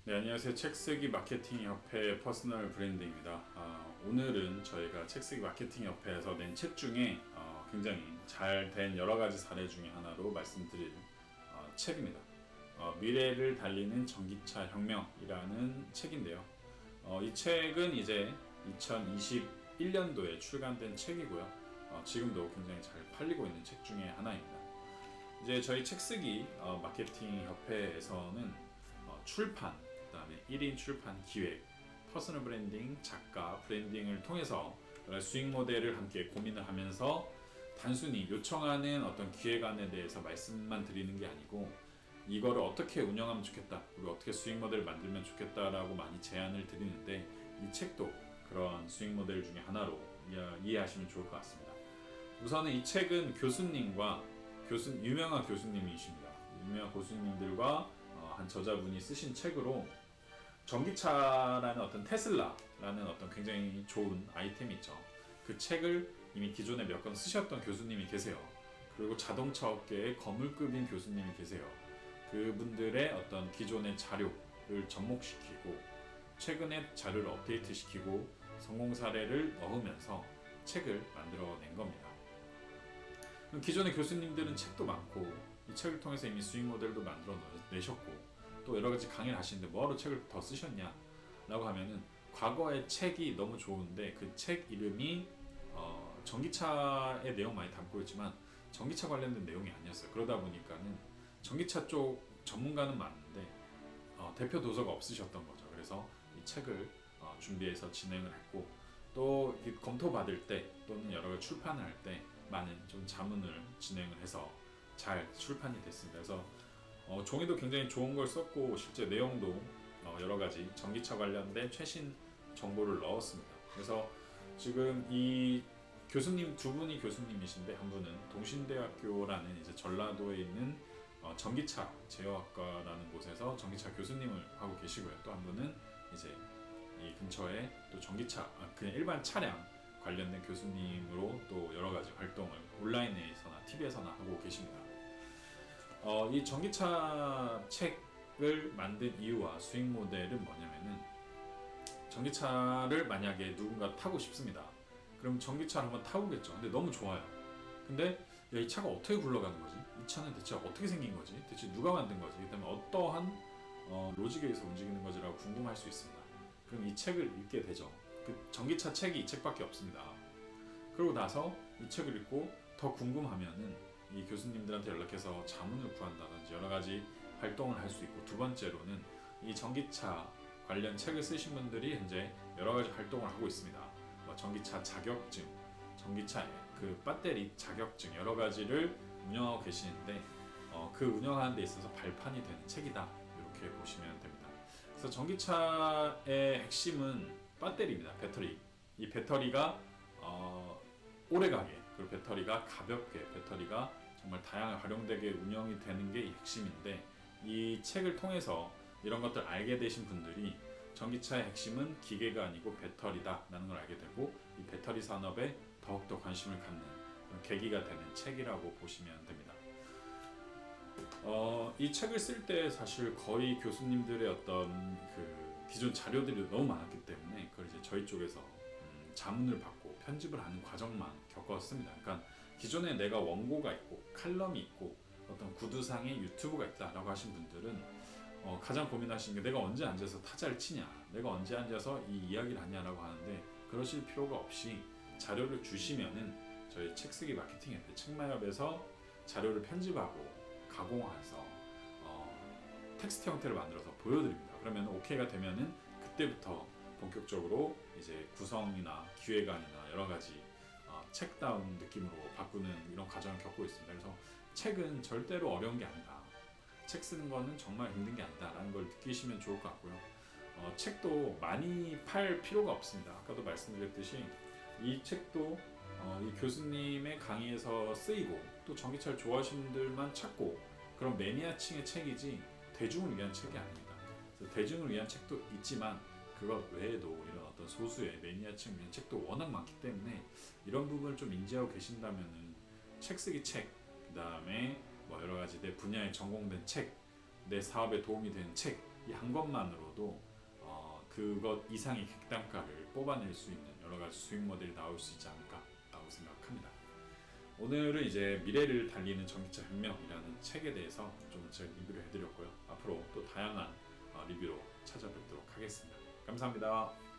네, 안녕하세요. 책쓰기 마케팅 협회 퍼스널 브랜드입니다. 오늘은 저희가 책쓰기 마케팅 협회에서 낸 책 중에 굉장히 잘 된 여러 가지 사례 중에 하나로 말씀드릴 책입니다. 미래를 달리는 전기차 혁명이라는 책인데요. 이 책은 이제 2021년도에 출간된 책이고요. 지금도 굉장히 잘 팔리고 있는 책 중에 하나입니다. 이제 저희 책쓰기 마케팅 협회에서는 출판, 그다음에 1인 출판 기획, 퍼스널 브랜딩, 작가, 브랜딩을 통해서 수익 모델을 함께 고민을 하면서 단순히 요청하는 어떤 기획안에 대해서 말씀만 드리는 게 아니고 이거를 어떻게 운영하면 좋겠다, 그리고 어떻게 수익 모델을 만들면 좋겠다라고 많이 제안을 드리는데 이 책도 그런 수익 모델 중에 하나로 이해하시면 좋을 것 같습니다. 우선은 이 책은 교수님과 유명한 교수님이십니다. 유명한 교수님들과 한 저자분이 쓰신 책으로 전기차라는 어떤 테슬라라는 어떤 굉장히 좋은 아이템이 있죠. 그 책을 이미 기존에 몇 권 쓰셨던 교수님이 계세요. 그리고 자동차 업계의 거물급인 교수님이 계세요. 그분들의 어떤 기존의 자료를 접목시키고 최근에 자료를 업데이트시키고 성공 사례를 넣으면서 책을 만들어낸 겁니다. 기존의 교수님들은 책도 많고 이 책을 통해서 이미 수익 모델도 만들어 내셨고 또 여러 가지 강의를 하시는데 뭐하러 책을 더 쓰셨냐 라고 하면은 과거의 책이 너무 좋은데 그 책 이름이 전기차의 내용 많이 담고 있지만 전기차 관련된 내용이 아니었어요. 그러다 보니까는 전기차 쪽 전문가는 맞는데 대표 도서가 없으셨던 거죠. 그래서 이 책을 준비해서 진행을 했고 또 검토 받을 때 또는 여러 가지 출판을 할 때 많은 좀 자문을 진행을 해서 잘 출판이 됐습니다. 그래서 종이도 굉장히 좋은 걸 썼고 실제 내용도 여러 가지 전기차 관련된 최신 정보를 넣었습니다. 그래서 지금 이 교수님 두 분이 교수님이신데 한 분은 동신대학교라는 이제 전라도에 있는 전기차 제어학과라는 곳에서 전기차 교수님을 하고 계시고요. 또 한 분은 이제 이 근처에 또 전기차 그냥 일반 차량 관련된 교수님으로 또 여러 가지 활동을 온라인에서나 TV에서나 하고 계십니다. 이 전기차 책을 만든 이유와 수익 모델은 뭐냐면은 전기차를 만약에 누군가 타고 싶습니다. 그럼 전기차를 한번 타보겠죠. 근데 너무 좋아요. 근데 야, 이 차가 어떻게 굴러가는 거지? 이 차는 대체 어떻게 생긴 거지? 대체 누가 만든 거지? 그다음에 어떠한 로직에 의해서 움직이는 거지라고 궁금할 수 있습니다. 그럼 이 책을 읽게 되죠. 그 전기차 책이 이 책밖에 없습니다. 그러고 나서 이 책을 읽고 더 궁금하면은 이 교수님들한테 연락해서 자문을 구한다든지 여러 가지 활동을 할 수 있고 두 번째로는 이 전기차 관련 책을 쓰신 분들이 현재 여러 가지 활동을 하고 있습니다. 전기차 자격증, 전기차 그 배터리 자격증 여러 가지를 운영하고 계시는데 그 운영하는 데 있어서 발판이 되는 책이다 이렇게 보시면 됩니다. 그래서 전기차의 핵심은 배터리입니다. 배터리. 이 배터리가 오래가게 그리고 배터리가 가볍게 배터리가 정말 다양하게 활용되게 운영이 되는 게 이 핵심인데 이 책을 통해서 이런 것들 알게 되신 분들이 전기차의 핵심은 기계가 아니고 배터리다 라는 걸 알게 되고 이 배터리 산업에 더욱더 관심을 갖는 그런 계기가 되는 책이라고 보시면 됩니다. 이 책을 쓸 때 사실 거의 교수님들의 어떤 그 기존 자료들이 너무 많았기 때문에 그걸 이제 저희 쪽에서 자문을 받고 편집을 하는 과정만 겪었습니다. 그러니까 기존에 내가 원고가 있고 칼럼이 있고 어떤 구두상의 유튜브가 있다라고 하신 분들은 가장 고민하시는 게 내가 언제 앉아서 타자를 치냐, 내가 언제 앉아서 이 이야기를 하냐라고 하는데 그러실 필요가 없이 자료를 주시면은 저희 책쓰기 마케팅 협회 책마협에서 자료를 편집하고 가공해서 텍스트 형태를 만들어서 보여드립니다. 그러면 오케이가 되면은 그때부터 본격적으로 이제 구성이나 기획안이나 여러 가지 책다운 느낌으로 바꾸는 이런 과정을 겪고 있습니다. 그래서 책은 절대로 어려운 게 아니다. 책 쓰는 거는 정말 힘든 게 아니다 라는 걸 느끼시면 좋을 것 같고요. 책도 많이 팔 필요가 없습니다. 아까도 말씀드렸듯이 이 책도 이 교수님의 강의에서 쓰이고 또 전기차를 좋아하시는 분들만 찾고 그런 매니아층의 책이지 대중을 위한 책이 아닙니다. 그래서 대중을 위한 책도 있지만 그것 외에도 이런 어떤 소수의 매니아층 위한 책도 워낙 많기 때문에 이런 부분을 좀 인지하고 계신다면은 책 쓰기 책, 그 다음에 뭐 여러 가지 내 분야에 전공된 책, 내 사업에 도움이 되는 책 이 한 것만으로도 그것 이상의 객단가를 뽑아낼 수 있는 여러 가지 수익 모델이 나올 수 있지 않을까라고 생각합니다. 오늘은 이제 미래를 달리는 전기차 혁명이라는 책에 대해서 좀 제가 리뷰를 해드렸고요. 앞으로 또 다양한 리뷰로 찾아뵙도록 하겠습니다. 감사합니다.